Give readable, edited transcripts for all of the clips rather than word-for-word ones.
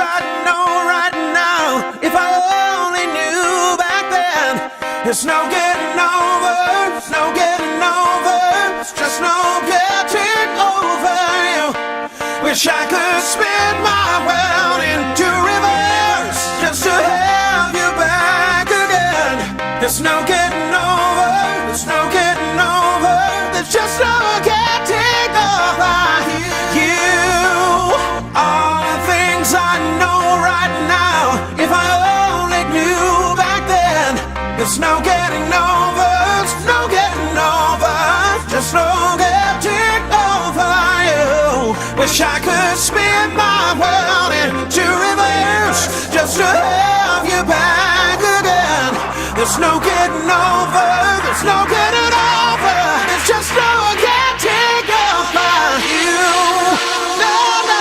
I'd know right now if I only knew back then. There's no getting over, there's no getting over, it's just no getting over you. Wish I could spin my world into reverse just to have you back again. There's no getting over, there's no getting over, there's just no getting over you. All the things I know right now, if I only knew back then. There's no getting over, there's no getting over, just no getting over you. Wish I could spin my world into reverse just to have you back again. There's no getting over, there's no getting over, there's just no getting over you. No, no.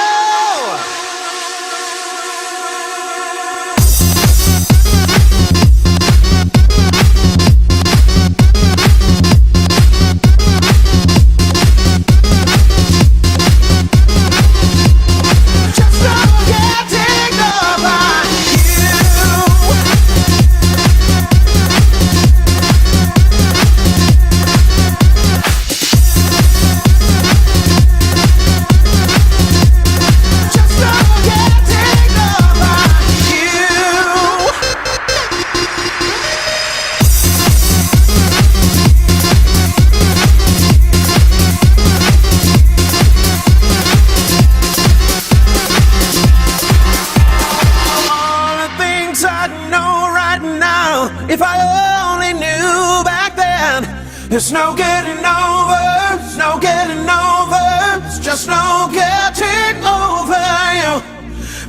If I only knew back then. There's no getting over, there's no getting over, it's just no getting over you.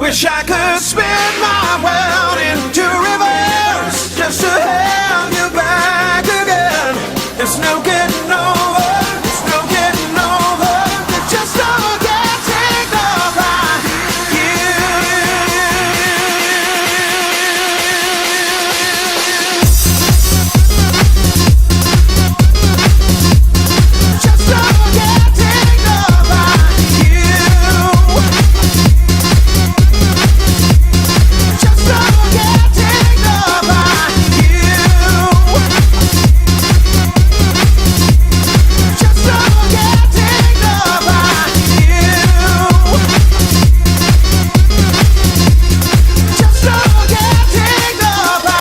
Wish I could spin my world into reverse just to have